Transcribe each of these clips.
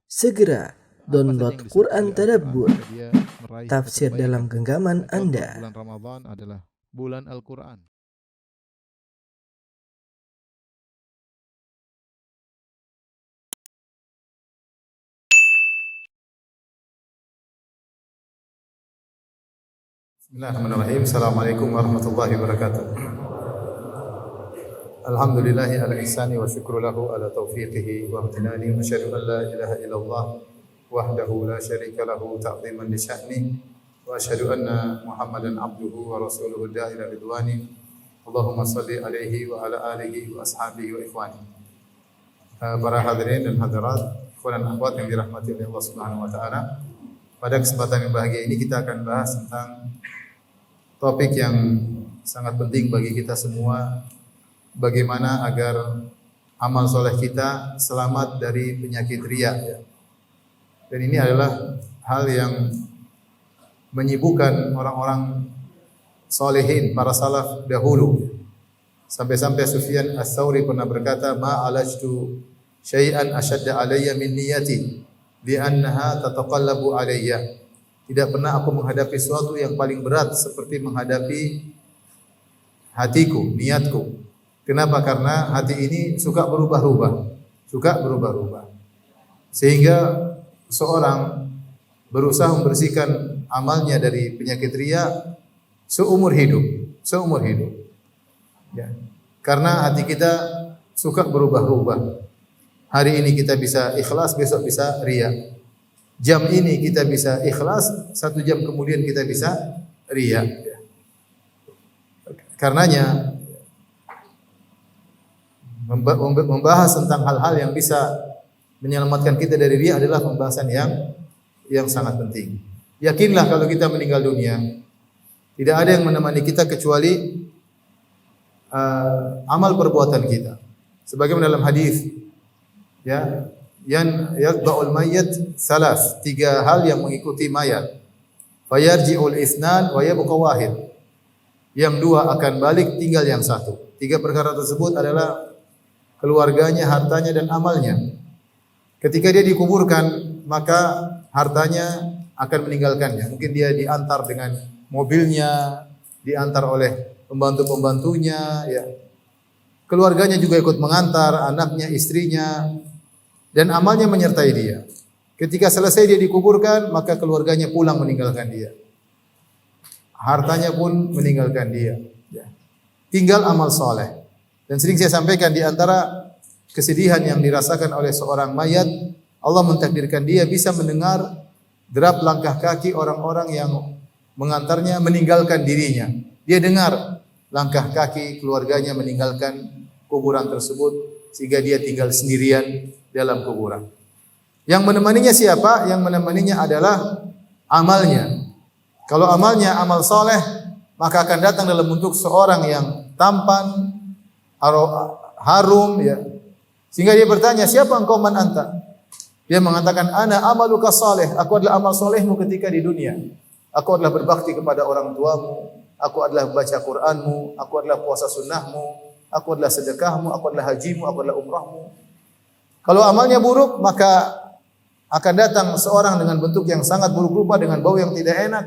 Segera download Quran Tadabbur, dia meraih tafsir kebaikan. dalam genggaman Contoh Anda. bulan Ramadan adalah bulan Al-Quran. Bismillahirrahmanirrahim. Assalamualaikum warahmatullahi wabarakatuh. Alhamdulillahi ala ihsani wa syukru lahu ala taufiqihi wa amtinani wa asyhadu an la ilaha illallah wahdahu la syarika lahu ta'ziman li sya'ni wa asyhadu anna Muhammadan abduhu wa rasuluhu da'ila ridwani. Allahumma salli alaihi wa ala alihi wa ashabihi wa ikhwani. Para hadirin dan hadirat, ikhwan dan akhwat yang dirahmati oleh Allah Subhanahu wa taala. Pada kesempatan yang bahagia ini kita akan bahas tentang topik yang sangat penting bagi kita semua, bagaimana agar amal soleh kita selamat dari penyakit riya. Dan ini adalah hal yang menyibukkan orang-orang solehin, para salaf dahulu. Sampai-sampai Sufyan Ats-Tsauri pernah berkata, ma alajtu syai'an ashadda alayya min niyati li'annaha tataqallabu alayya. Tidak pernah aku menghadapi sesuatu yang paling berat seperti menghadapi hatiku, niatku. Kenapa? Karena hati ini suka berubah-ubah. Sehingga seorang berusaha membersihkan amalnya dari penyakit riya seumur hidup. Ya. Karena hati kita suka berubah-ubah. Hari ini kita bisa ikhlas, besok bisa riya. Jam ini kita bisa ikhlas, 1 jam kemudian kita bisa riya. Karenanya membahas tentang hal-hal yang bisa menyelamatkan kita dari riya adalah pembahasan yang sangat penting. Yakinlah kalau kita meninggal dunia, tidak ada yang menemani kita kecuali amal perbuatan kita. Sebagaimana dalam hadis, ya, yang yatba'ul mayyit 3 hal yang mengikuti mayat. Fayarji'ul isnan wa yabqa wahid. Yang 2 akan balik, tinggal yang 1. 3 perkara tersebut adalah keluarganya, hartanya dan amalnya. Ketika dia dikuburkan, maka hartanya akan meninggalkannya. Mungkin dia diantar dengan mobilnya, diantar oleh pembantu-pembantunya, ya. Keluarganya juga ikut mengantar, anaknya, istrinya, dan amalnya menyertai dia. Ketika selesai dia dikuburkan, maka keluarganya pulang meninggalkan dia. Hartanya pun meninggalkan dia. Tinggal amal soleh. Dan sering saya sampaikan, di antara kesedihan yang dirasakan oleh seorang mayat, Allah mentakdirkan dia bisa mendengar derap langkah kaki orang-orang yang mengantarnya meninggalkan dirinya. Dia dengar langkah kaki keluarganya meninggalkan kuburan tersebut, sehingga dia tinggal sendirian dalam kuburan. Yang menemaninya siapa? Yang menemaninya adalah amalnya. Kalau amalnya amal soleh, maka akan datang dalam bentuk seorang yang tampan, harum, ya. Sehingga dia bertanya, siapa engkau, man anta? Dia mengatakan, ana amaluka soleh. Aku adalah amal solehmu ketika di dunia. Aku adalah berbakti kepada orang tuamu. Aku adalah baca Qur'anmu. Aku adalah puasa sunnahmu. Aku adalah sedekahmu. Aku adalah hajimu. Aku adalah umrahmu. Kalau amalnya buruk, maka akan datang seorang dengan bentuk yang sangat buruk rupa, dengan bau yang tidak enak.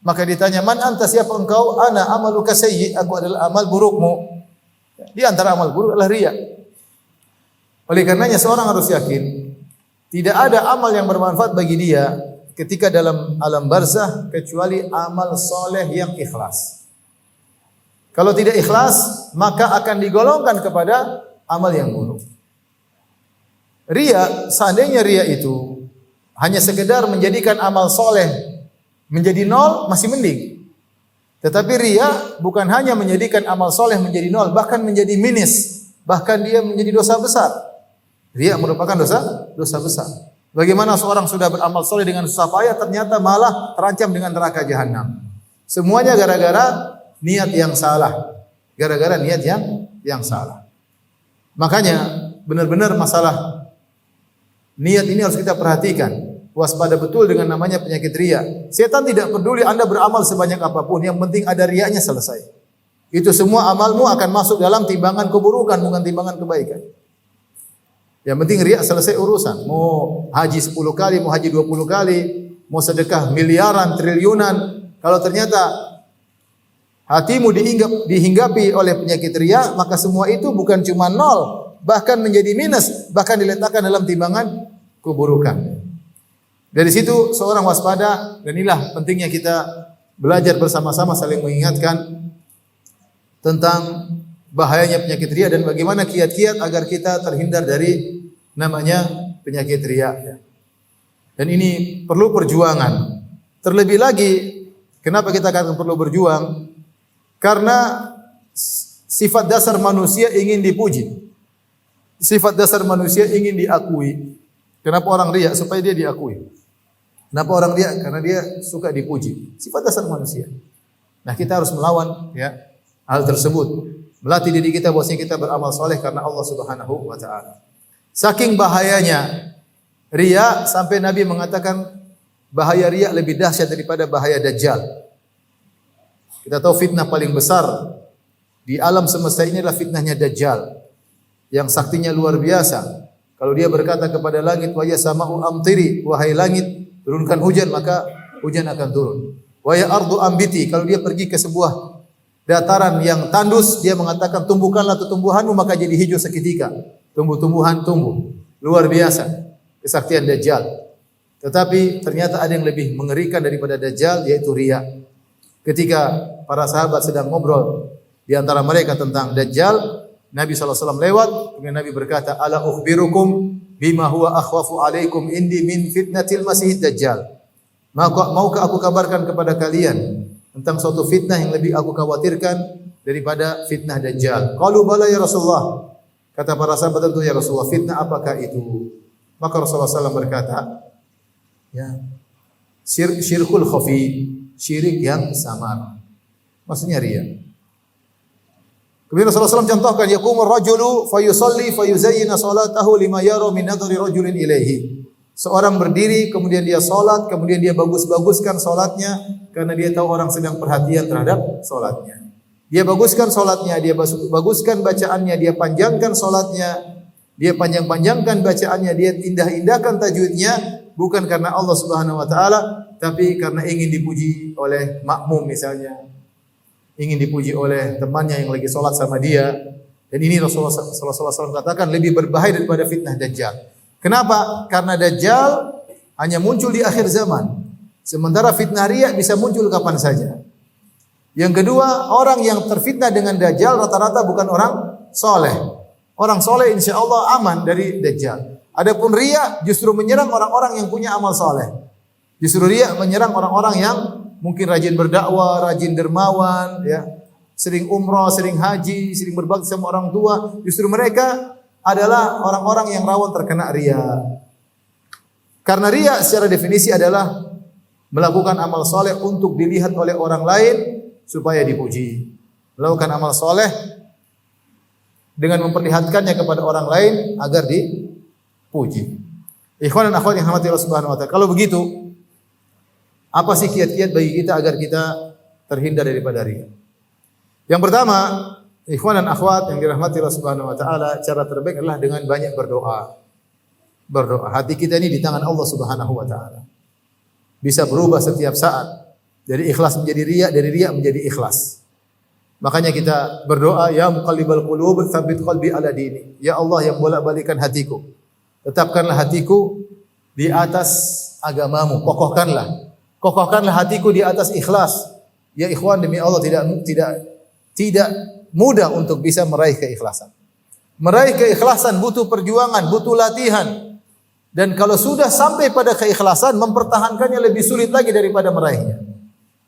Maka ditanya, man anta, siapa engkau? Ana amaluka sayyi. Aku adalah amal burukmu. Di antara amal buruk adalah riya. Oleh karenanya seorang harus yakin, tidak ada amal yang bermanfaat bagi dia ketika dalam alam barzah kecuali amal soleh yang ikhlas. Kalau tidak ikhlas, maka akan digolongkan kepada amal yang buruk. Riya, seandainya riya itu hanya sekedar menjadikan amal soleh menjadi 0, masih mending. Tetapi riya bukan hanya menjadikan amal soleh menjadi 0, bahkan menjadi minus, bahkan dia menjadi dosa besar. Riya merupakan dosa besar. Bagaimana seorang sudah beramal soleh dengan susah payah, ternyata malah terancam dengan neraka jahanam. Semuanya gara-gara niat yang salah. Gara-gara niat yang salah. Makanya benar-benar masalah niat ini harus kita perhatikan. Waspada betul dengan namanya penyakit riya. Setan tidak peduli Anda beramal sebanyak apapun, yang penting ada riyanya, selesai. Itu semua amalmu akan masuk dalam timbangan keburukan, bukan timbangan kebaikan. Yang penting riya selesai urusan. Mau haji 10 kali, mau haji 20 kali, mau sedekah miliaran, triliunan, kalau ternyata hatimu dihinggapi oleh penyakit riya, maka semua itu bukan cuma nol, bahkan menjadi minus, bahkan diletakkan dalam timbangan keburukan. Dari situ seorang waspada, dan inilah pentingnya kita belajar bersama-sama saling mengingatkan tentang bahayanya penyakit riya dan bagaimana kiat-kiat agar kita terhindar dari namanya penyakit riya. Dan ini perlu perjuangan. Terlebih lagi, kenapa kita katakan perlu berjuang? Karena sifat dasar manusia ingin dipuji. Sifat dasar manusia ingin diakui. Kenapa orang riya? Supaya dia diakui. Kenapa orang riya? Karena dia suka dipuji. Sifat dasar manusia. Nah, kita harus melawan hal tersebut. Melatih diri kita bahwasanya kita beramal soleh karena Allah Subhanahu wa taala. Saking bahayanya riya sampai Nabi mengatakan bahaya riya lebih dahsyat daripada bahaya dajjal. Kita tahu fitnah paling besar di alam semesta ini adalah fitnahnya Dajjal yang saktinya luar biasa. Kalau dia berkata kepada langit, wa ya sama'u amtiri, wahai langit turunkan hujan, maka hujan akan turun. Wa ya ardu ambiti, kalau dia pergi ke sebuah dataran yang tandus, dia mengatakan tumbuhkanlah tumbuhanmu, maka jadi hijau seketika. Tumbuh-tumbuhan tumbuh. Luar biasa kesaktian Dajjal. Tetapi ternyata ada yang lebih mengerikan daripada Dajjal, yaitu riya. Ketika para sahabat sedang ngobrol di antara mereka tentang Dajjal, Nabi SAW lewat, kemudian Nabi berkata, ala ukhbirukum bima huwa akhwafu alaikum indi min fitnatil masih Dajjal. Maukah aku kabarkan kepada kalian tentang suatu fitnah yang lebih aku khawatirkan daripada fitnah Dajjal? Qalu bala ya Rasulullah. Kata para sahabat, tentu ya Rasulullah, fitnah apakah itu? Maka Rasulullah SAW berkata, syirkul khafi, syirik yang samar. Maksudnya riya. Kemudian Rasulullah SAW contohkan, yaqumur rajulu fayusalli fayuzayyina salatahu lima yara min nadhari rajulin ilaihi. Seorang berdiri, kemudian dia salat, kemudian dia bagus-baguskan salatnya karena dia tahu orang sedang perhatian terhadap salatnya. Dia baguskan salatnya, dia baguskan bacaannya, dia panjangkan salatnya, dia panjang-panjangkan bacaannya, dia indah-indahkan tajwidnya, bukan karena Allah Subhanahu wa taala, tapi karena ingin dipuji oleh makmum misalnya. Ingin dipuji oleh temannya yang lagi salat sama dia. Dan ini Rasulullah SAW katakan lebih berbahaya daripada fitnah Dajjal. Kenapa? Karena Dajjal hanya muncul di akhir zaman. Sementara fitnah riya bisa muncul kapan saja. Yang kedua, orang yang terfitnah dengan Dajjal rata-rata bukan orang soleh. Orang soleh insya Allah aman dari Dajjal. Adapun riya justru menyerang orang-orang yang punya amal soleh. Justru riya menyerang orang-orang yang mungkin rajin berdakwah, rajin dermawan, sering umrah, sering haji, sering berbakti sama orang tua. Justru mereka adalah orang-orang yang rawan terkena riya. Karena riya secara definisi adalah melakukan amal soleh untuk dilihat oleh orang lain supaya dipuji. Melakukan amal soleh dengan memperlihatkannya kepada orang lain agar dipuji. Ikhwan dan akhwat yang dirahmati Allah Subhanahu wa taala. Kalau begitu, apa sih kiat-kiat bagi kita agar kita terhindar daripada riya? Yang pertama, ikhwan dan akhwat yang dirahmati Allah Subhanahu wa taala, cara terbaik adalah dengan banyak berdoa. Berdoa. Hati kita ini di tangan Allah Subhanahu wa taala. Bisa berubah setiap saat. Dari ikhlas menjadi riya, dari riya menjadi ikhlas. Makanya kita berdoa, ya muqallibal qulub, tsabbit qalbi ala dini. Ya Allah yang bolak-balikan hatiku, tetapkanlah hatiku di atas agamamu. Kokohkanlah hatiku di atas ikhlas. Ya ikhwan, demi Allah tidak mudah untuk bisa meraih keikhlasan. Meraih keikhlasan butuh perjuangan, butuh latihan. Dan kalau sudah sampai pada keikhlasan, mempertahankannya lebih sulit lagi daripada meraihnya.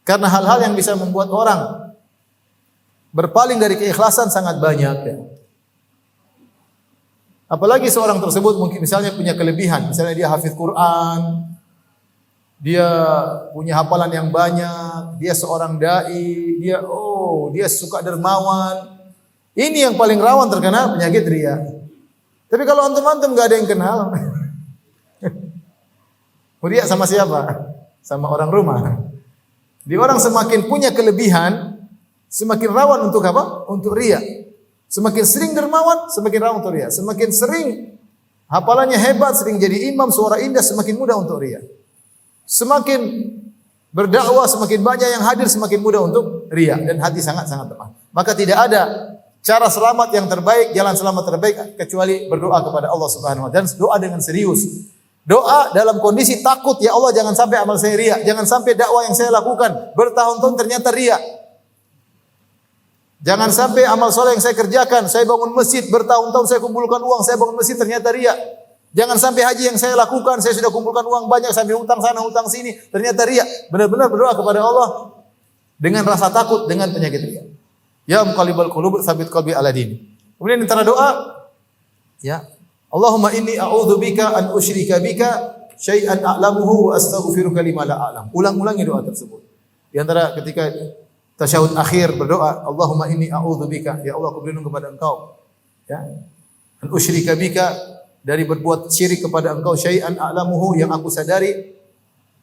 Karena hal-hal yang bisa membuat orang berpaling dari keikhlasan sangat banyak. Apalagi seorang tersebut mungkin misalnya punya kelebihan, misalnya dia hafidz Quran, dia punya hafalan yang banyak, dia seorang dai, dia suka dermawan. Ini yang paling rawan terkena penyakit riya. Tapi kalau antum-antum enggak ada yang kenal, riya sama siapa? Sama orang rumah. Di orang semakin punya kelebihan, semakin rawan untuk apa? Untuk riya. Semakin sering dermawan, semakin rawan untuk riya. Semakin sering Hafalannya hebat, sering jadi imam, suara indah, semakin mudah untuk riya. Semakin berdakwah, semakin banyak yang hadir, semakin mudah untuk riya dan hati sangat-sangat lemah. Maka tidak ada cara selamat yang terbaik, jalan selamat terbaik kecuali berdoa kepada Allah Subhanahu wa taala, dan doa dengan serius. Doa dalam kondisi takut, ya Allah jangan sampai amal saya riya, jangan sampai dakwah yang saya lakukan bertahun-tahun ternyata riya. Jangan sampai amal soleh yang saya kerjakan, saya bangun masjid bertahun-tahun, saya kumpulkan uang, saya bangun masjid ternyata riya. Jangan sampai haji yang saya lakukan, saya sudah kumpulkan uang banyak sampai hutang sana, hutang sini, ternyata riya. Benar-benar berdoa kepada Allah dengan rasa takut, dengan penyakit riya. Ya muqallibal qulub, tsabit qalbi ala dini. Kemudian antara doa, ya Allahumma inni a'udzubika an usyrika bika syai'an a'lamuhu wa astaghfiruka lima la a'lam. Ulang-ulangi doa tersebut. Di antara ketika tasyahud akhir berdoa, Allahumma inni a'udzubika, ya Allah aku berlindung kepada Engkau, ya, an usyrika bika, dari berbuat syirik kepada Engkau, syai'an a'lamuhu, yang aku sadari,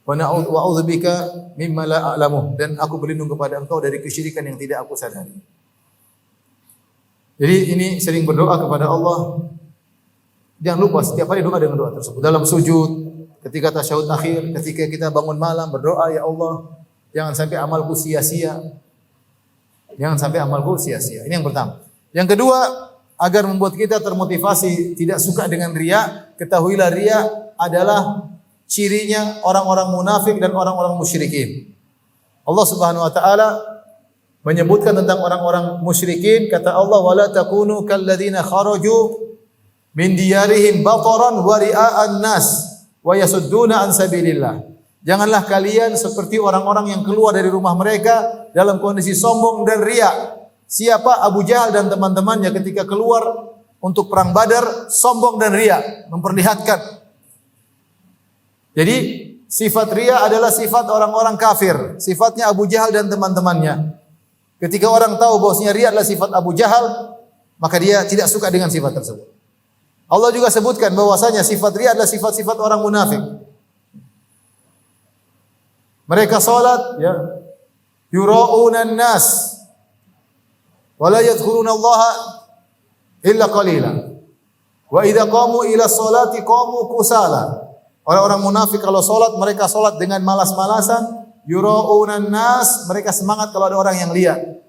wa a'udzubika mimma la a'lamu, dan aku berlindung kepada Engkau dari kesyirikan yang tidak aku sadari. Jadi ini sering berdoa kepada Allah. Jangan lupa setiap hari doa dengan doa tersebut. Dalam sujud, ketika tasyahud akhir, ketika kita bangun malam berdoa, ya Allah, jangan sampai amalku sia-sia. Jangan sampai amalku sia-sia. Ini yang pertama. Yang kedua, agar membuat kita termotivasi tidak suka dengan riya, ketahuilah riya adalah cirinya orang-orang munafik dan orang-orang musyrikin. Allah Subhanahu wa taala menyebutkan tentang orang-orang musyrikin, kata Allah, wala takunu kalladzina kharaju min diyarihim bataran wa ria'an nas wa yasudduna an sabilillah. Janganlah kalian seperti orang-orang yang keluar dari rumah mereka dalam kondisi sombong dan riya. Siapa? Abu Jahal dan teman-temannya ketika keluar untuk perang Badar, sombong dan riya, memperlihatkan. Jadi sifat riya adalah sifat orang-orang kafir, sifatnya Abu Jahal dan teman-temannya. Ketika orang tahu bahwasanya riya adalah sifat Abu Jahal, maka dia tidak suka dengan sifat tersebut. Allah juga sebutkan bahwasanya sifat riya adalah sifat-sifat orang munafik. Mereka salat, ya, yura'unan nas wa la yadhkuruna Allah illa qalila. Wa idza qamu ila sholati qamu kusala. Orang-orang munafik kalau salat, mereka salat dengan malas-malasan. Yura'unan nas, mereka semangat kalau ada orang yang lihat.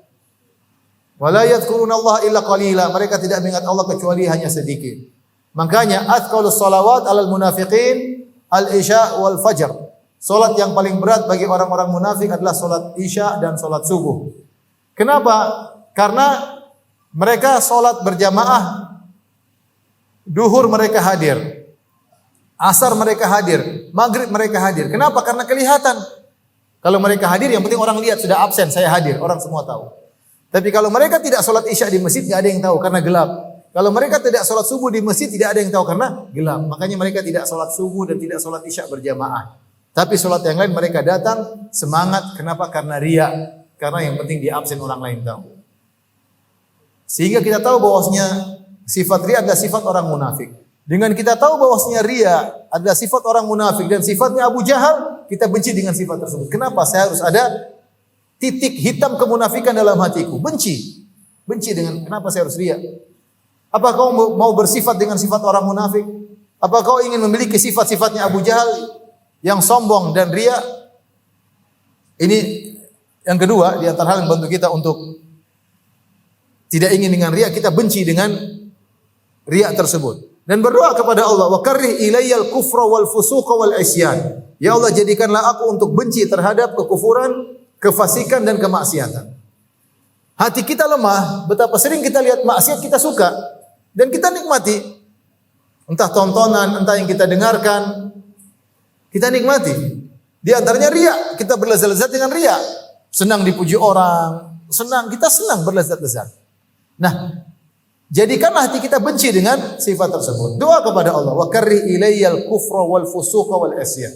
Wa la yadhkuruna Allah illa qalila, mereka tidak mengingat Allah kecuali hanya sedikit. Makanya athqalus shalawat 'alal munafiqin al-isya wal fajr. Salat yang paling berat bagi orang-orang munafik adalah salat isya dan salat subuh. Kenapa? Karena mereka salat berjamaah, duhur mereka hadir, asar mereka hadir, maghrib mereka hadir. Kenapa? Karena kelihatan. Kalau mereka hadir, yang penting orang lihat sudah absen, saya hadir, orang semua tahu. Tapi kalau mereka tidak salat isya di masjid, tidak ada yang tahu karena gelap. Kalau mereka tidak salat subuh di masjid, tidak ada yang tahu karena gelap. Makanya mereka tidak salat subuh dan tidak salat isya berjamaah. Tapi salat yang lain mereka datang semangat. Kenapa? Karena riya. Karena yang penting di absen orang lain tahu. Sehingga kita tahu bahwasanya sifat riya adalah sifat orang munafik. Dengan kita tahu bahwasanya riya adalah sifat orang munafik dan sifatnya Abu Jahal, kita benci dengan sifat tersebut. Kenapa? Saya harus ada titik hitam kemunafikan dalam hatiku. Benci. Benci dengan kenapa saya harus riya? Apa kau mau bersifat dengan sifat orang munafik? Apa kau ingin memiliki sifat-sifatnya Abu Jahal yang sombong dan riya? Ini yang kedua di antara hal yang membantu kita untuk tidak ingin dengan riya, kita benci dengan riya tersebut. Dan berdoa kepada Allah, wa karrih ilayyal kufra wal fusuqa wal isyan. Ya Allah, jadikanlah aku untuk benci terhadap kekufuran, kefasikan dan kemaksiatan. Hati kita lemah, betapa sering kita lihat maksiat kita suka. Dan kita nikmati, entah tontonan, entah yang kita dengarkan, kita nikmati. Di antaranya riya, kita berlezat-lezat dengan riya. Senang dipuji orang, kita senang berlezat-lezat. Nah, jadikanlah hati kita benci dengan sifat tersebut. Doa kepada Allah, wa karrih ilayyal kufra wal fusuqa wal isyan.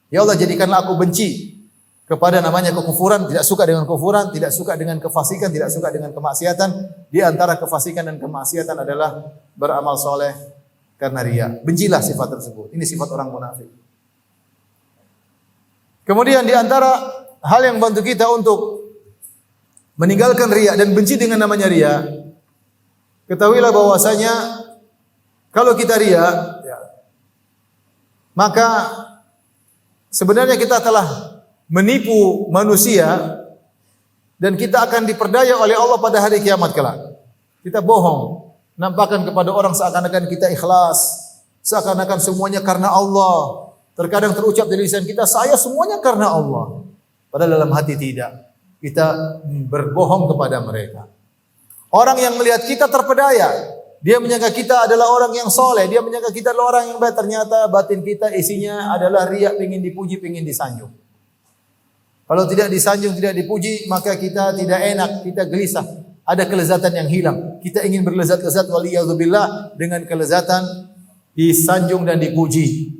Ya Allah, jadikanlah aku benci kepada namanya kekufuran, tidak suka dengan kekufuran, tidak suka dengan kefasikan, tidak suka dengan kemaksiatan. Di antara kefasikan dan kemaksiatan adalah beramal soleh karena riya. Bencilah sifat tersebut. Ini sifat orang munafik. Kemudian di antara hal yang bantu kita untuk meninggalkan riya dan benci dengan namanya riya, ketahuilah bahwasanya kalau kita riya, ya, maka sebenarnya kita telah menipu manusia dan kita akan diperdaya oleh Allah pada hari kiamat kelak. Kita bohong, nampakkan kepada orang seakan-akan kita ikhlas, seakan-akan semuanya karena Allah. Terkadang terucap dari lisan kita, saya semuanya karena Allah. Padahal dalam hati tidak. Kita berbohong kepada mereka. Orang yang melihat kita terpedaya, dia menyangka kita adalah orang yang soleh, dia menyangka kita adalah orang yang baik. Ternyata batin kita isinya adalah riya, ingin dipuji, ingin disanjung. Kalau tidak disanjung, tidak dipuji, maka kita tidak enak, kita gelisah. Ada kelezatan yang hilang. Kita ingin berlezat-lezat waliyadzubillah dengan kelezatan disanjung dan dipuji.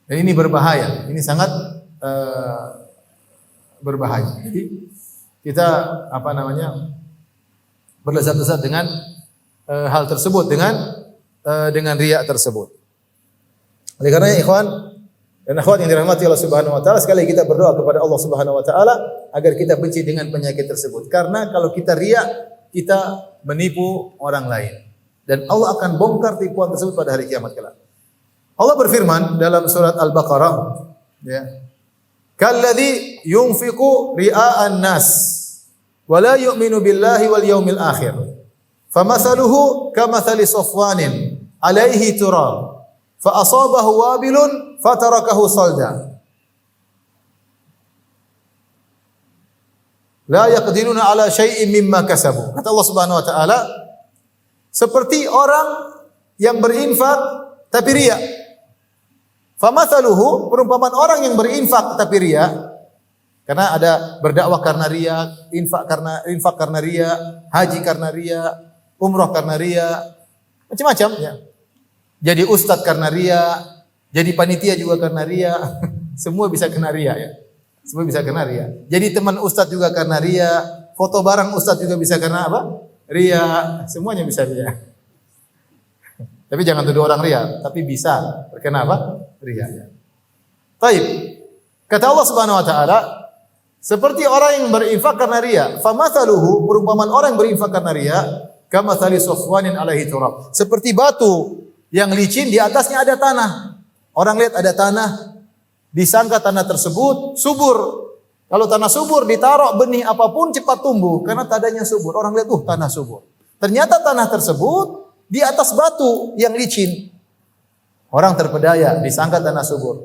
Dan ini berbahaya. Ini sangat berbahaya. Jadi kita berlezat-lezat dengan hal tersebut, dengan riya tersebut. Oleh karena ikhwan dan akhwat yang dirahmati Allah Subhanahu wa taala, sekali kita berdoa kepada Allah Subhanahu wa taala agar kita benci dengan penyakit tersebut. Karena kalau kita riya, kita menipu orang lain dan Allah akan bongkar tipuan tersebut pada hari kiamat kelak. Allah berfirman dalam surat Al-Baqarah, ya. Kalladzi yunfiqu ria'an nas wa la yu'minu billahi wal yaumil akhir. Famathaluhu kamathali safwanin 'alaihi turab fa asabahu wabilun fatarakahu salda. La yaqdiruna 'ala syai'in mimma kasabu. Kata Allah Subhanahu wa taala, seperti orang yang berinfak tapi riya. Famathaluhu, perumpamaan orang yang berinfak tapi riya, karena ada berdakwah karena riya, infak karena riya, haji karena riya, umrah karena riya, macam-macam ya. Jadi ustadz karena riya, jadi panitia juga karena riya, semua bisa kena riya ya. Semua bisa kena riya. Jadi teman ustadz juga karena riya, foto barang ustadz juga bisa karena apa? Riya, semuanya bisa riya. Tapi jangan tuduh orang riya, tapi bisa terkena apa? Riya. Baik. Kata Allah Subhanahu wa taala, seperti orang yang berinfak karena riya, famathaluhu, perumpamaan orang yang berinfak karena riya, kamathali safwanin alaihi turab. Seperti batu yang licin di atasnya ada tanah. Orang lihat ada tanah, disangka tanah tersebut subur. Kalau tanah subur ditaruh benih apapun cepat tumbuh karena tandanya subur. Orang lihat, tanah subur. Ternyata tanah tersebut di atas batu yang licin. Orang terpedaya, disangka tanah subur.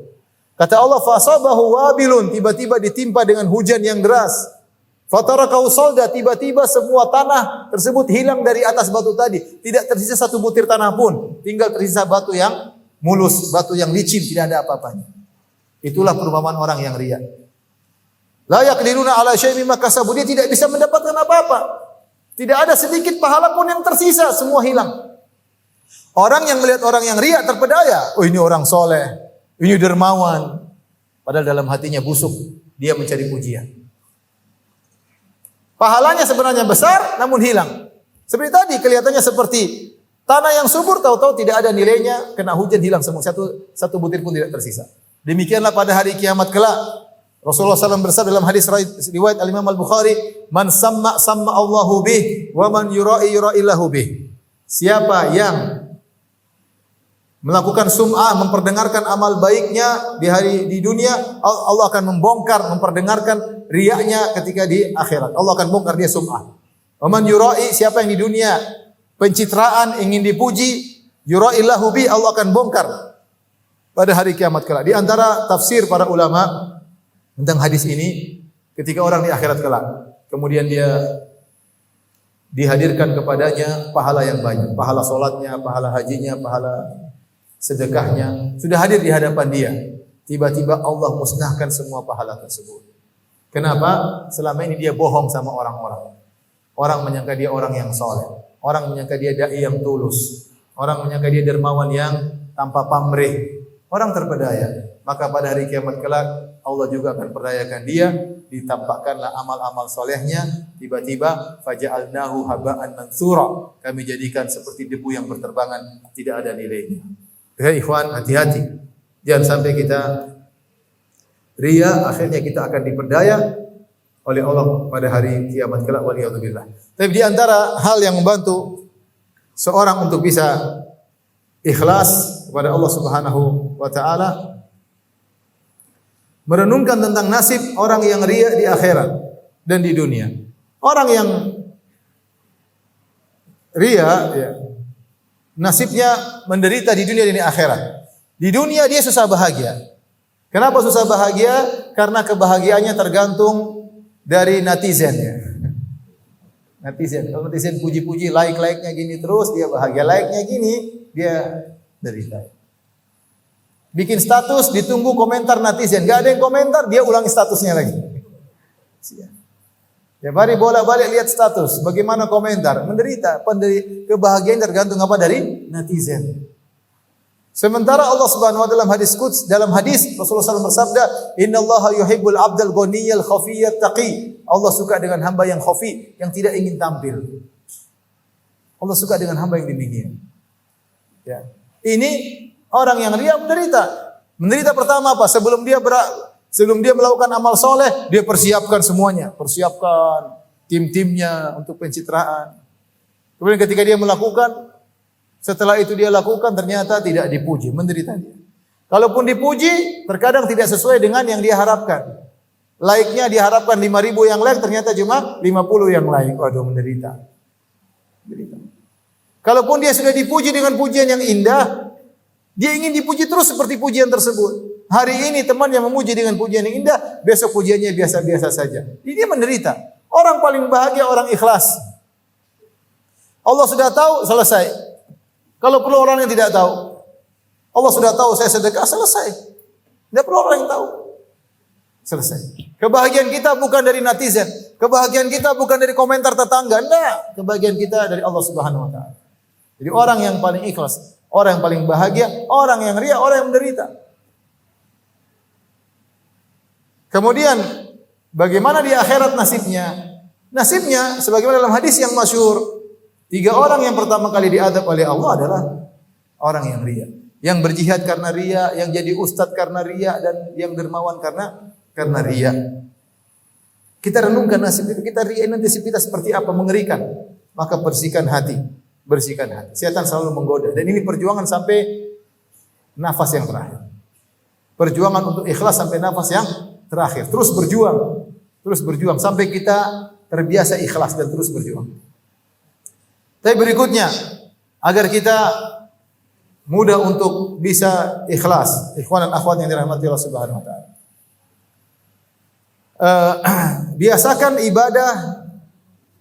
Kata Allah, fasabahu wabilun, tiba-tiba ditimpa dengan hujan yang deras. Fatarakahu salda, tiba-tiba semua tanah tersebut hilang dari atas batu tadi. Tidak tersisa satu butir tanah pun. Tinggal tersisa batu yang mulus, batu yang licin, tidak ada apa-apanya. Itulah perumpamaan orang yang riya. La yaqdiruna ala syai'in mimma kasabu, dia tidak bisa mendapatkan apa-apa. Tidak ada sedikit pahala pun yang tersisa, semua hilang. Orang yang melihat orang yang riya terpedaya, ini orang soleh, ini dermawan. Padahal dalam hatinya busuk, dia mencari pujian. Pahalanya sebenarnya besar, namun hilang. Seperti tadi, kelihatannya seperti tanah yang subur, tahu-tahu tidak ada nilainya, kena hujan hilang semua, satu butir pun tidak tersisa. Demikianlah pada hari kiamat kelak. Rasulullah SAW bersabda dalam hadis riwayat Al-Imam Al-Bukhari, man samma Allahu bih, wa man yura'i yura'illahu bih. Siapa yang melakukan sum'ah, memperdengarkan amal baiknya di dunia, Allah akan membongkar, memperdengarkan riyanya ketika di akhirat. Allah akan bongkar dia sum'ah. Wa man yura'i, siapa yang di dunia pencitraan, ingin dipuji, yura'illahu bih, Allah akan bongkar pada hari kiamat kelak. Di antara tafsir para ulama tentang hadis ini, ketika orang di akhirat kelak, kemudian dia dihadirkan kepadanya pahala yang banyak, pahala solatnya, pahala hajinya, pahala sedekahnya, sudah hadir di hadapan dia. Tiba-tiba Allah musnahkan semua pahala tersebut. Kenapa? Selama ini dia bohong sama orang-orang. Orang menyangka dia orang yang soleh, orang menyangka dia dai yang tulus, orang menyangka dia dermawan yang tanpa pamrih, orang terpedaya. Maka pada hari kiamat kelak Allah juga akan perdayakan dia, ditampakkanlah amal-amal solehnya, tiba-tiba faja'alnahu haba'an mansura, kami jadikan seperti debu yang berterbangan, tidak ada nilainya. Hai ikhwan, hati-hati, jangan sampai kita riya, akhirnya kita akan diperdaya oleh Allah pada hari kiamat kelak, waliyadzubillah. Tapi di antara hal yang membantu seorang untuk bisa ikhlas kepada Allah Subhanahu wa taala, merenungkan tentang nasib orang yang riya di akhirat dan di dunia. Orang yang riya ya, nasibnya menderita di dunia dan di akhirat. Di dunia dia susah bahagia. Kenapa susah bahagia? Karena kebahagiaannya tergantung dari netizennya. Netizen, kalau netizen puji-puji, like-nya gini terus, dia bahagia. Like-nya gini, dia derita. Bikin status, ditunggu komentar netizen. Gak ada yang komentar, dia ulangi statusnya lagi. Ya, mari bolak-balik lihat status. Bagaimana komentar? Menderita. Kebahagiaan tergantung apa? Dari netizen. Sementara Allah Subhanahu wa taala dalam hadis Rasulullah SAW bersabda, "Innallaha yuhibbul 'abdal ghaniyyal khafiyyat taqi." Allah suka dengan hamba yang khafi, yang tidak ingin tampil. Allah suka dengan hamba yang demikian. Ya. Ini orang yang riya menderita. Menderita pertama apa? Sebelum dia melakukan amal soleh, dia persiapkan semuanya, persiapkan tim-timnya untuk pencitraan. Kemudian ketika dia melakukan, setelah itu dia lakukan ternyata tidak dipuji, menderita dia. Kalaupun dipuji, terkadang tidak sesuai dengan yang dia harapkan. Like-nya diharapkan 5.000 yang like, ternyata cuma 50 yang like. Waduh, menderita. Kalaupun dia sudah dipuji dengan pujian yang indah, dia ingin dipuji terus seperti pujian tersebut. Hari ini teman yang memuji dengan pujian yang indah, besok pujiannya biasa-biasa saja. Jadi dia menderita. Orang paling bahagia orang ikhlas. Allah sudah tahu, selesai. Kalau perlu orang yang tidak tahu, Allah sudah tahu saya sedekah, selesai. Tidak perlu orang yang tahu. Selesai. Kebahagiaan kita bukan dari netizen. Kebahagiaan kita bukan dari komentar tetangga. Enggak. Kebahagiaan kita dari Allah Subhanahu wa taala. Jadi orang yang paling ikhlas, orang yang paling bahagia, orang yang riya, orang yang menderita. Kemudian bagaimana di akhirat nasibnya? Nasibnya sebagaimana dalam hadis yang masyhur, 3 orang yang pertama kali diadab oleh Allah adalah orang yang riya. Yang berjihad karena riya, yang jadi ustadz karena riya, dan yang dermawan karena riya. Kita renungkan nasib itu, kita riya nanti nasib kita seperti apa, mengerikan. Maka bersihkan hati, bersihkan hati. Setan selalu menggoda, dan ini perjuangan sampai nafas yang terakhir. Perjuangan untuk ikhlas sampai nafas yang terakhir. Terus berjuang sampai kita terbiasa ikhlas dan terus berjuang. Tapi berikutnya, agar kita mudah untuk bisa ikhlas, ikhwan dan akhwat yang dirahmati Allah Subhanahu wa taala. Biasakan ibadah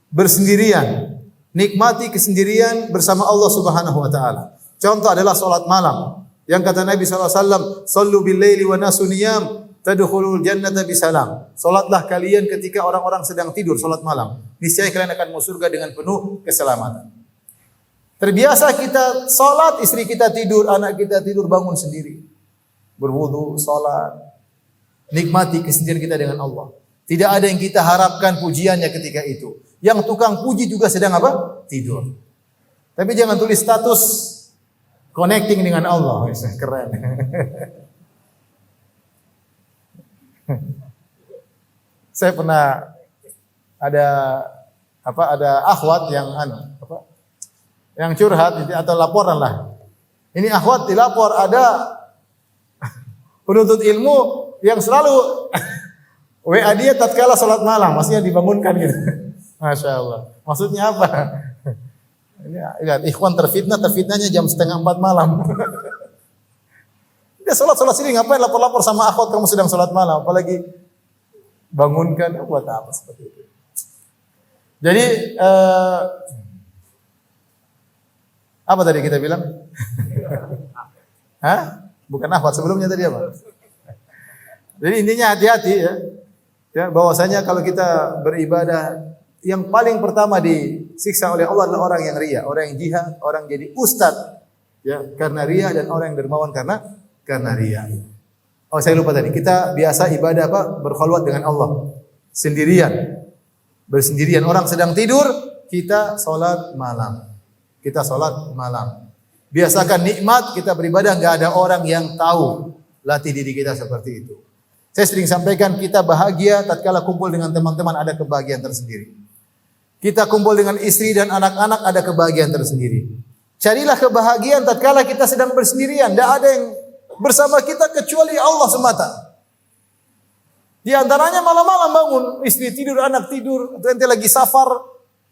bersendirian, nikmati kesendirian bersama Allah Subhanahu wa taala. Contoh adalah salat malam. Yang kata Nabi SAW, "Shallu bil laili wa nasu niyam, tadkhulul jannata bisalam." Salatlah kalian ketika orang-orang sedang tidur, salat malam. Niscaya kalian akan masuk surga dengan penuh keselamatan. Terbiasa kita salat, istri kita tidur, anak kita tidur, bangun sendiri. Berwudu, salat. Nikmati kesendirian kita dengan Allah. Tidak ada yang kita harapkan pujiannya ketika itu. Yang tukang puji juga sedang apa? Tidur. Tapi jangan tulis status connecting dengan Allah. Keren. Saya pernah ada akhwat yang curhat atau laporan lah. Ini akhwat dilapor ada penuntut ilmu yang selalu WA dia tatkala salat malam, maksudnya dibangunkan gitu. Masya Allah. Maksudnya apa? Lihat, ikhwan terfitnahnya jam 3:30 malam. Dia salat sini ngapain lapor-lapor sama akhwat kamu sedang salat malam, apalagi bangunkan, buat apa seperti itu. Jadi apa tadi kita bilang? Hah? Bukan akhwat, sebelumnya tadi apa? Jadi intinya hati-hati ya, bahwasanya kalau kita beribadah, yang paling pertama disiksa oleh Allah adalah orang yang riya, orang yang jihad, orang jadi ustadz ya karena riya, dan orang yang dermawan karena riya. Oh, saya lupa tadi. Kita biasa ibadah apa? Berkhalwat dengan Allah. Sendirian. Bersendirian. Orang sedang tidur, kita salat malam. Biasakan nikmat kita beribadah, enggak ada orang yang tahu. Latih diri kita seperti itu. Saya sering sampaikan, kita bahagia tatkala kumpul dengan teman-teman, ada kebahagiaan tersendiri. Kita kumpul dengan istri dan anak-anak, ada kebahagiaan tersendiri. Carilah kebahagiaan tatkala kita sedang bersendirian. Tidak ada yang bersama kita kecuali Allah semata. Di antaranya malam-malam bangun, istri tidur, anak tidur, atau ente lagi safar,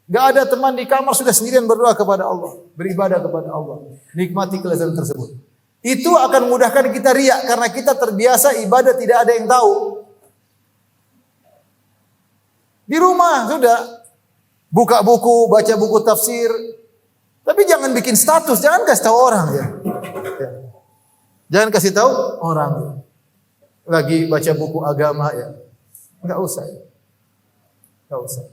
enggak ada teman di kamar, sudah sendirian berdoa kepada Allah, beribadah kepada Allah, nikmati kelezatan tersebut. Itu akan memudahkan kita riya karena kita terbiasa ibadah tidak ada yang tahu. Di rumah sudah buka buku, baca buku tafsir, tapi jangan bikin status, jangan kasih tahu orang ya. Jangan kasih tahu orang. Lagi baca buku agama ya. Enggak usah. Enggak usah.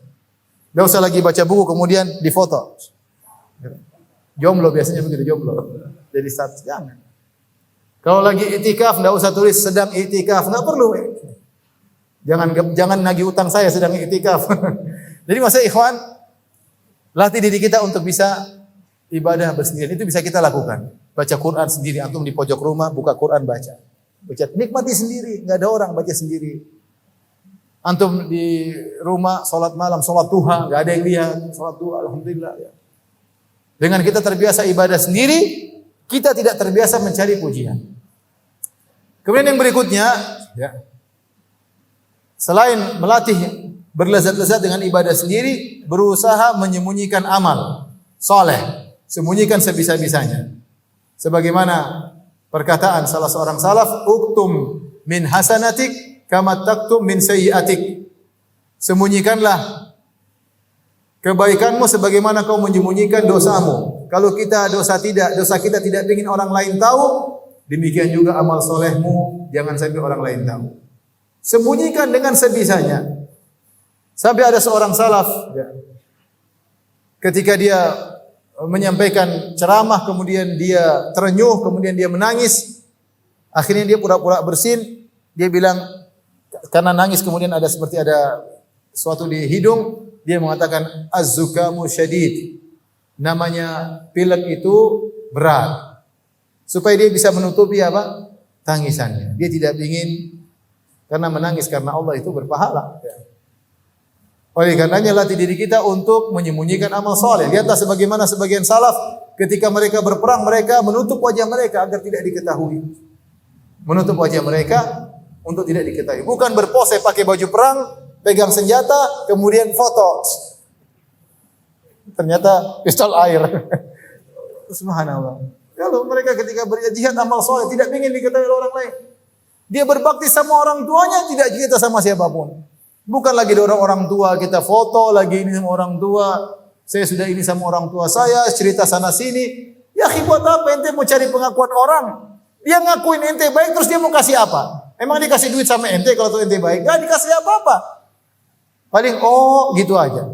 Enggak usah lagi baca buku kemudian difoto. Jomblo biasanya begitu, jomblo. Jadi status jangan. Kalau lagi itikaf enggak usah tulis sedang itikaf, enggak perlu. Jangan nagih utang saya sedang itikaf. Jadi masa ikhwan latih diri kita untuk bisa ibadah bersendirian. Itu bisa kita lakukan. Baca Quran sendiri, antum di pojok rumah buka Quran baca. Baca, nikmati sendiri, enggak ada orang, baca sendiri. Antum di rumah salat malam, salat duha, enggak ada yang lihat, salat duha alhamdulillah ya. Dengan kita terbiasa ibadah sendiri, kita tidak terbiasa mencari pujian. Kemudian yang berikutnya, ya. Selain melatih berlezat-lezat dengan ibadah sendiri, berusaha menyembunyikan amal saleh, sembunyikan sebisa-bisanya. Sebagaimana perkataan salah seorang salaf, uktum min hasanatik kama taktum min sayyiatik. Sembunyikanlah kebaikanmu sebagaimana kau menyembunyikan dosamu. Kalau kita dosa kita tidak ingin orang lain tahu, demikian juga amal solehmu jangan sampai orang lain tahu. Sembunyikan dengan sebisanya. Sampai ada seorang salaf ketika dia menyampaikan ceramah, kemudian dia terenyuh, kemudian dia menangis. Akhirnya dia pura-pura bersin. Dia bilang, karena nangis kemudian ada seperti ada sesuatu di hidung. Dia mengatakan, az-zukamu syadid. Namanya pilek itu berat. Supaya dia bisa menutupi apa? Tangisannya. Dia tidak ingin, karena menangis karena Allah itu berpahala. Oleh karenanya latih diri kita untuk menyembunyikan amal soleh. Lihatlah sebagaimana sebagian salaf ketika mereka berperang, mereka menutup wajah mereka agar tidak diketahui. Menutup wajah mereka untuk tidak diketahui. Bukan berpose pakai baju perang, pegang senjata, kemudian foto. Ternyata pistol air. Subhanallah. Kalau mereka ketika berjihad amal soleh tidak ingin diketahui oleh orang lain. Dia berbakti sama orang tuanya, tidak cerita sama siapapun. Bukan lagi ada orang tua kita foto, lagi ini sama orang tua. Saya sudah ini sama orang tua saya, cerita sana sini. Ya buat apa ente mau cari pengakuan orang? Dia ngakuin ente baik terus dia mau kasih apa? Emang dia kasih duit sama ente kalau tuh ente baik? Gak dikasih apa-apa. Paling gitu aja.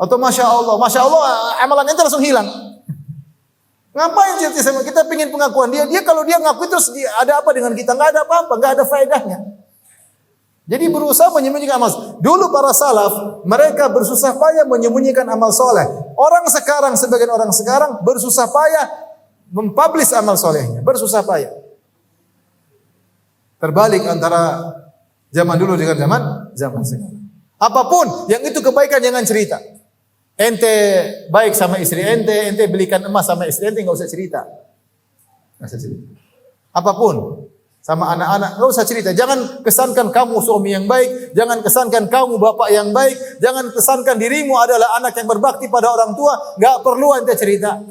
Atau Masya Allah amalan ente langsung hilang. Ngapain cerita sama kita pengin pengakuan dia? Dia kalau dia ngaku terus ada apa dengan kita? Gak ada apa-apa, gak ada faedahnya. Jadi berusaha menyembunyikan amal. Dulu para salaf, mereka bersusah payah menyembunyikan amal soleh. Sebagian orang sekarang bersusah payah mempublish amal solehnya. Bersusah payah. Terbalik antara zaman dulu dengan zaman sekarang. Apapun yang itu kebaikan jangan cerita. Ente baik sama istri ente belikan emas sama istri ente, nggak usah cerita. Nggak usah cerita. Apapun. Sama anak-anak, nggak usah cerita. Jangan kesankan kamu suami yang baik. Jangan kesankan kamu bapak yang baik. Jangan kesankan dirimu adalah anak yang berbakti pada orang tua. Nggak perlu ente cerita.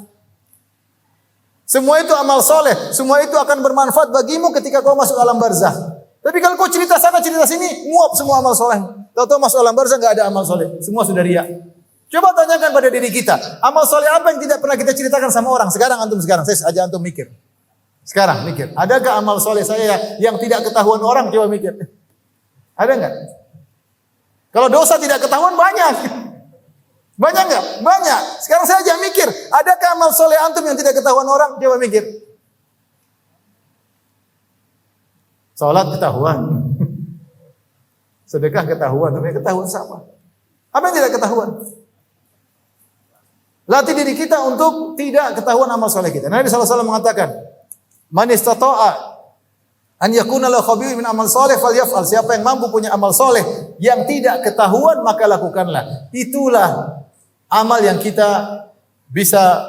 Semua itu amal soleh. Semua itu akan bermanfaat bagimu ketika kau masuk alam barzah. Tapi kalau kau cerita sana cerita sini, nguap semua amal soleh. Tahu-tahu masuk alam barzah nggak ada amal soleh. Semua sudah riya. Coba tanyakan pada diri kita. Amal soleh apa yang tidak pernah kita ceritakan sama orang? Sekarang, saya ajak antum mikir. Sekarang mikir, adakah amal soleh saya yang tidak ketahuan orang? Coba mikir. Ada enggak? Kalau dosa tidak ketahuan banyak. Banyak enggak? Banyak. Sekarang saya aja mikir, adakah amal soleh antum yang tidak ketahuan orang? Coba mikir. Salat ketahuan. Sedekah ketahuan, tapi ketahuan sama. Apa yang tidak ketahuan? Latih diri kita untuk tidak ketahuan amal soleh kita. Nabi SAW mengatakan, man istata'a an yakuna lahu khabirun min amal saleh falyaf'al. Siapa yang mampu punya amal soleh yang tidak ketahuan maka lakukanlah. Itulah amal yang kita bisa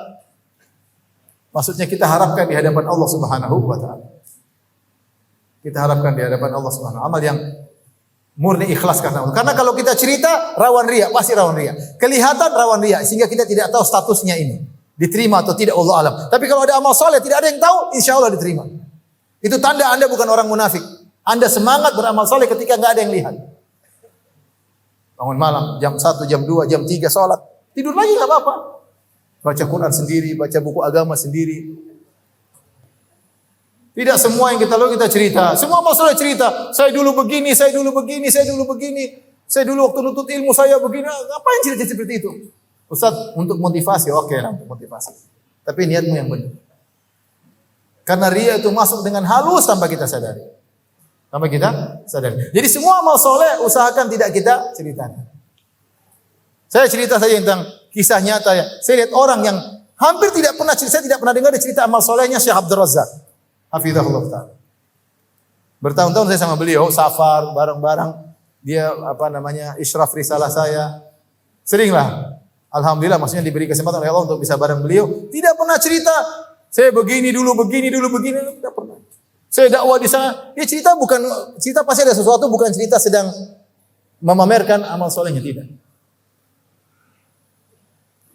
Maksudnya kita harapkan di hadapan Allah Subhanahu wa taala. Kita harapkan di hadapan Allah Subhanahu wa taala amal yang murni ikhlas karena Allah. Karena kalau kita cerita rawan riya, pasti rawan riya. Kelihatan rawan riya sehingga kita tidak tahu statusnya ini. Diterima atau tidak Allah alam. Tapi kalau ada amal soleh tidak ada yang tahu, insya Allah diterima. Itu tanda Anda bukan orang munafik. Anda semangat beramal soleh ketika nggak ada yang lihat. Bangun malam jam 1, jam 2, jam 3 sholat. Tidur lagi nggak apa-apa. Baca Quran sendiri, baca buku agama sendiri. Tidak semua yang kita lakukan kita cerita. Semua amal soleh cerita. Saya dulu begini, saya dulu begini, saya dulu begini. Saya dulu waktu nuntut ilmu saya begini. Ngapain cerita seperti itu? Ustaz, untuk motivasi, oke lah untuk motivasi. Tapi niatmu yang benar. Karena riya itu masuk dengan halus tanpa kita sadari. Tanpa kita sadari. Jadi semua amal soleh usahakan tidak kita ceritakan. Saya cerita saja tentang kisah nyata ya. Saya lihat orang yang hampir tidak pernah cerita, saya tidak pernah dengar cerita amal solehnya Syekh Abdul Razak. Hafizahullah ta'ala. Bertahun-tahun saya sama beliau, safar, bareng-bareng. Dia isyraf risalah saya. Seringlah. Alhamdulillah maksudnya diberi kesempatan oleh Allah untuk bisa bareng beliau. Tidak pernah cerita, saya begini dulu, begini. Tidak pernah. Saya dakwah di sana. Dia cerita pasti ada sesuatu, bukan cerita sedang memamerkan amal solehnya, tidak.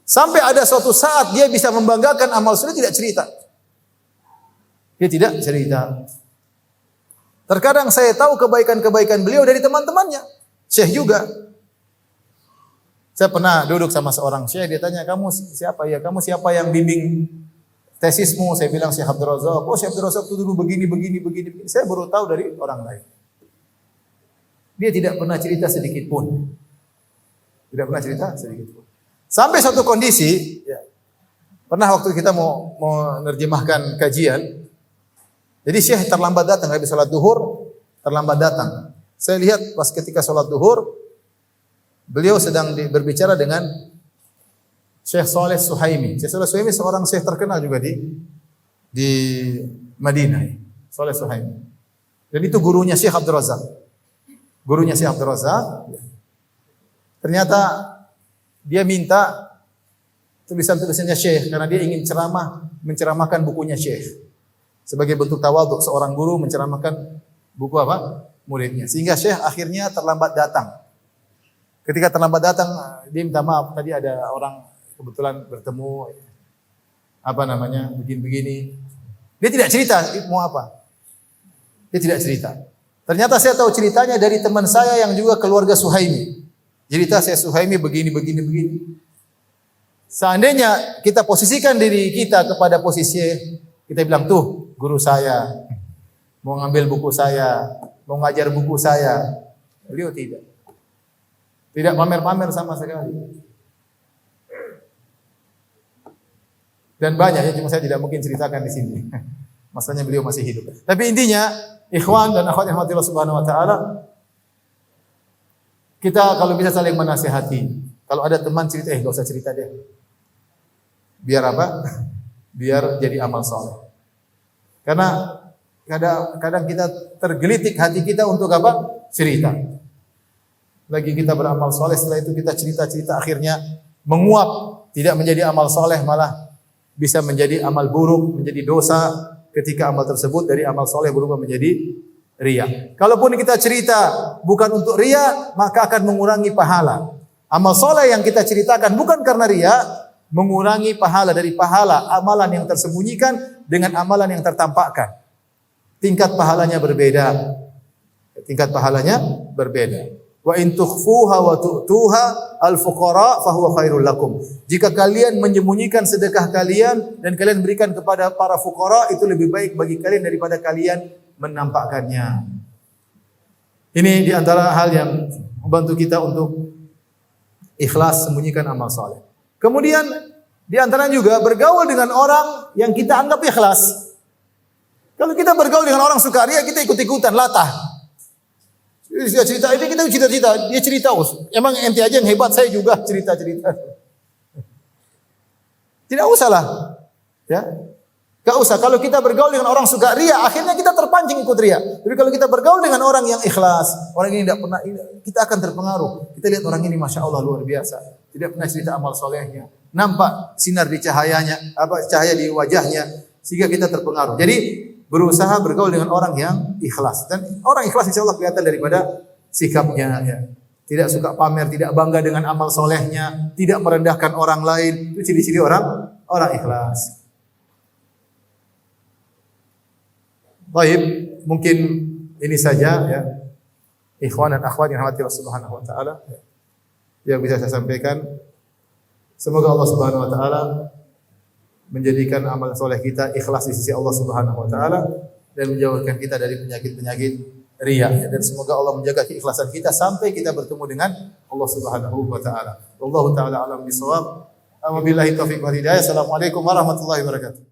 Sampai ada suatu saat dia bisa membanggakan amal soleh, tidak cerita. Dia tidak cerita. Terkadang saya tahu kebaikan-kebaikan beliau dari teman-temannya. Syekh juga. Saya pernah duduk sama seorang syekh, dia tanya, kamu siapa ya? Kamu siapa yang bimbing tesismu? Saya bilang Syekh Abdul Razak. Oh, Syekh Abdul Razak itu dulu begini. Saya baru tahu dari orang lain. Dia tidak pernah cerita sedikit pun. Tidak pernah cerita sedikit pun. Sampai satu kondisi, ya, pernah waktu kita mau menerjemahkan kajian, jadi Syekh terlambat datang, habis sholat duhur, terlambat datang. Saya lihat pas ketika sholat duhur, beliau sedang berbicara dengan Syekh Saleh Suhaimi. Syekh Saleh Suhaimi seorang syekh terkenal juga di Madinah. Saleh Suhaimi. Dan itu gurunya Syekh Abdul Razak. Gurunya Syekh Abdul Razak. Ternyata dia minta tulisan-tulisannya Syekh karena dia ingin menceramahkan bukunya Syekh. Sebagai bentuk tawadhu seorang guru menceramahkan buku muridnya. Sehingga Syekh akhirnya terlambat datang. Ketika terlambat datang, dia minta maaf. Tadi ada orang kebetulan bertemu, begini. Dia tidak cerita mau apa. Dia tidak cerita. Ternyata saya tahu ceritanya dari teman saya yang juga keluarga Suhaimi. Cerita saya Suhaimi begini. Seandainya kita posisikan diri kita kepada posisi, kita bilang tuh guru saya mau ngambil buku saya, mau ngajar buku saya. Beliau tidak. Tidak pamer-pamer sama sekali. Dan banyak ya, cuma saya tidak mungkin ceritakan di sini. Masalahnya beliau masih hidup. Tapi intinya, ikhwan dan akhwat yang Allah Subhanahu wa taala, kita kalau bisa saling menasihati. Kalau ada teman cerita, enggak usah cerita deh. Biar apa? Biar jadi amal soleh. Karena kadang kita tergelitik hati kita untuk apa? Cerita. Lagi kita beramal soleh, setelah itu kita cerita-cerita akhirnya menguap, tidak menjadi amal soleh, malah bisa menjadi amal buruk, menjadi dosa ketika amal tersebut dari amal soleh berubah menjadi riya. Kalaupun kita cerita bukan untuk riya, maka akan mengurangi pahala. Amal soleh yang kita ceritakan bukan karena riya, mengurangi pahala dari pahala amalan yang tersembunyikan dengan amalan yang tertampakkan. Tingkat pahalanya berbeda. Tingkat pahalanya berbeda. Wa in tukhfuha wa tu'tuha al-fuqara fa huwa khairul lakum. Jika kalian menyembunyikan sedekah kalian dan kalian berikan kepada para fuqara, itu lebih baik bagi kalian daripada kalian menampakkannya. Ini di antara hal yang membantu kita untuk ikhlas sembunyikan amal saleh. Kemudian di antara juga bergaul dengan orang yang kita anggap ikhlas. Kalau kita bergaul dengan orang sukaria, kita ikut-ikutan latah. Dia cerita ini, kita cerita-cerita, dia cerita, emang ente aja yang hebat, saya juga cerita-cerita. Tidak usahlah, ya, gak usah. Kalau kita bergaul dengan orang suka ria, akhirnya kita terpancing ikut ria. Tapi kalau kita bergaul dengan orang yang ikhlas, orang ini tidak pernah, kita akan terpengaruh. Kita lihat orang ini, masya Allah luar biasa, tidak pernah cerita amal solehnya, nampak sinar di cahayanya, cahaya di wajahnya sehingga kita terpengaruh. Jadi berusaha bergaul dengan orang yang ikhlas, dan orang ikhlas insyaallah kelihatan daripada sikapnya ya. Tidak suka pamer, tidak bangga dengan amal solehnya, tidak merendahkan orang lain. Itu ciri-ciri orang ikhlas. Baik, mungkin ini saja ya. Ikhwan dan akhwat yang dirahmati Allah Subhanahu wa taala yang bisa saya sampaikan. Semoga Allah Subhanahu wa taala menjadikan amal soleh kita ikhlas di sisi Allah Subhanahu wa taala dan menjauhkan kita dari penyakit-penyakit riya, dan semoga Allah menjaga keikhlasan kita sampai kita bertemu dengan Allah Subhanahu wa taala. Wallahu taala alam bisawab. Wabillahi taufiq wal hidayah. Assalamualaikum warahmatullahi wabarakatuh.